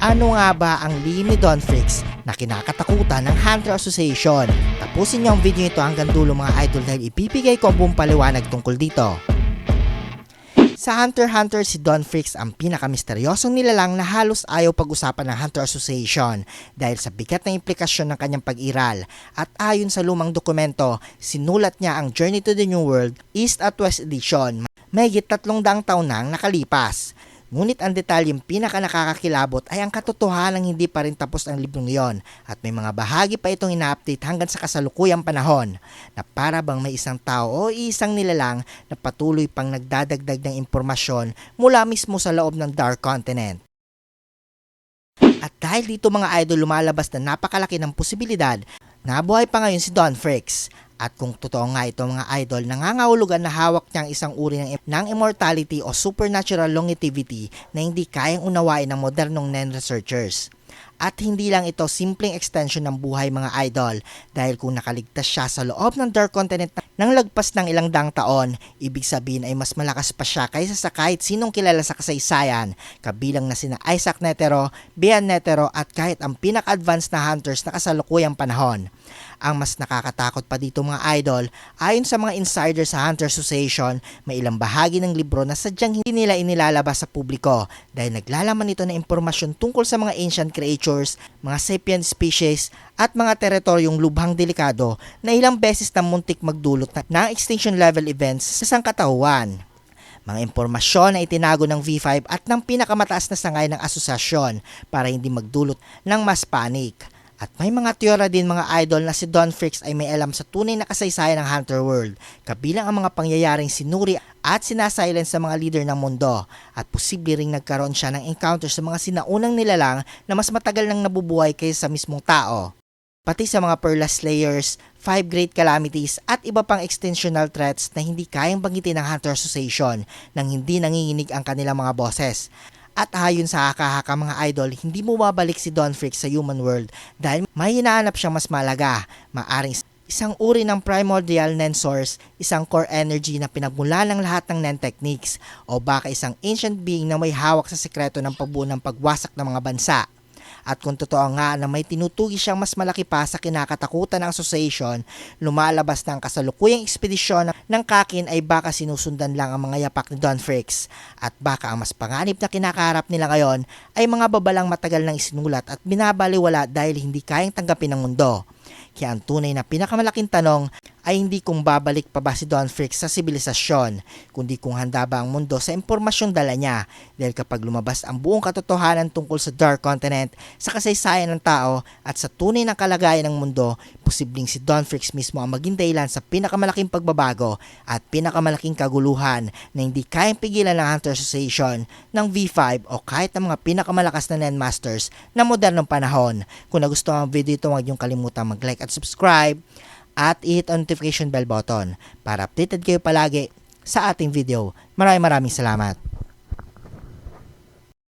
Ano nga ba ang lihim ni Don Fricks na kinakatakutan ng Hunter Association? Tapusin niyo ang video ito hanggang dulo mga idol dahil ibibigay ko ang buong paliwanag tungkol dito. Sa Hunter x Hunter, si Don Fricks ang pinakamisteryosong nilalang na halos ayaw pag-usapan ng Hunter Association dahil sa bigat na implikasyon ng kanyang pag-iral. At ayon sa lumang dokumento, sinulat niya ang Journey to the New World East at West Edition mahigit 300 taon nang nakalipas. Ngunit ang detalyeng pinaka nakakakilabot ay ang katotohanang hindi pa rin tapos ang librong iyon at may mga bahagi pa itong ina-update hanggang sa kasalukuyang panahon na para bang may isang tao o isang nilalang na patuloy pang nagdadagdag ng impormasyon mula mismo sa loob ng Dark Continent. At dahil dito mga idol lumalabas na napakalaki ng posibilidad, nabuhay pa ngayon si Don Fricks. At kung totoo nga ito mga idol, nangangahulugan na hawak niya ang isang uri ng immortality o supernatural longevity na hindi kayang unawain ng modernong NEN researchers. At hindi lang ito simpleng extension ng buhay mga idol dahil kung nakaligtas siya sa loob ng Dark Continent ng lagpas ng ilang daang taon, ibig sabihin ay mas malakas pa siya kaysa sa kahit sinong kilala sa kasaysayan, kabilang na sina Isaac Netero, Bian Netero at kahit ang pinaka-advanced na hunters na kasalukuyang panahon. Ang mas nakakatakot pa dito mga idol, ayon sa mga insiders sa Hunter Association, may ilang bahagi ng libro na sadyang hindi nila inilalabas sa publiko dahil naglalaman ito ng impormasyon tungkol sa mga ancient creatures, mga sapient species at mga teritoryong lubhang delikado na ilang beses na muntik magdulot ng extinction level events sa sangkatauhan. Mga impormasyon na itinago ng V5 at ng pinakamataas na sangay ng asosasyon para hindi magdulot ng mas panic. At may mga teorya din mga idol na si Don Fricks ay may alam sa tunay na kasaysayan ng Hunter World, kabilang ang mga pangyayaring sinuri at sinasilence sa mga leader ng mundo, at posible ring nagkaroon siya ng encounter sa mga sinaunang nilalang na mas matagal nang nabubuhay kaysa sa mismong tao. Pati sa mga Perla Slayers, 5 Great Calamities at iba pang extensional threats na hindi kayang banggitin ng Hunter Association nang hindi nanginginig ang kanilang mga boses. At ayon sa haka-haka mga idol, hindi mo babalik si Don Fricks sa human world dahil may hinahanap siyang mas malaga. Maaring isang uri ng primordial NEN source, isang core energy na pinagmula ng lahat ng NEN techniques, o baka isang ancient being na may hawak sa sekreto ng pagbuo ng pagwasak ng mga bansa. At kung totoo nga na may tinutugi siyang mas malaki pa sa kinakatakutan ng association, lumalabas na ang kasalukuyang ekspedisyon ng Kakin ay baka sinusundan lang ang mga yapak ni Don Fricks. At baka ang mas panganib na kinakaharap nila ngayon ay mga babalang matagal nang isinulat at binabaliwala dahil hindi kayang tanggapin ng mundo. Kaya ang tunay na pinakamalaking tanong ay hindi kung babalik pa ba si Don Fricks sa sibilisasyon, kundi kung handa ba ang mundo sa impormasyong dala niya, dahil kapag lumabas ang buong katotohanan tungkol sa Dark Continent, sa kasaysayan ng tao at sa tunay na kalagayan ng mundo, posibleng si Don Fricks mismo ang maging dahilan sa pinakamalaking pagbabago at pinakamalaking kaguluhan na hindi kayang pigilan ng Hunter Association, ng V5 o kahit ng mga pinakamalakas na NEN Masters na modernong panahon. Kung nagustuhan ang video ito, huwag niyong kalimutan mag-like at subscribe at i-hit ang notification bell button para updated kayo palagi sa ating video. Maraming salamat.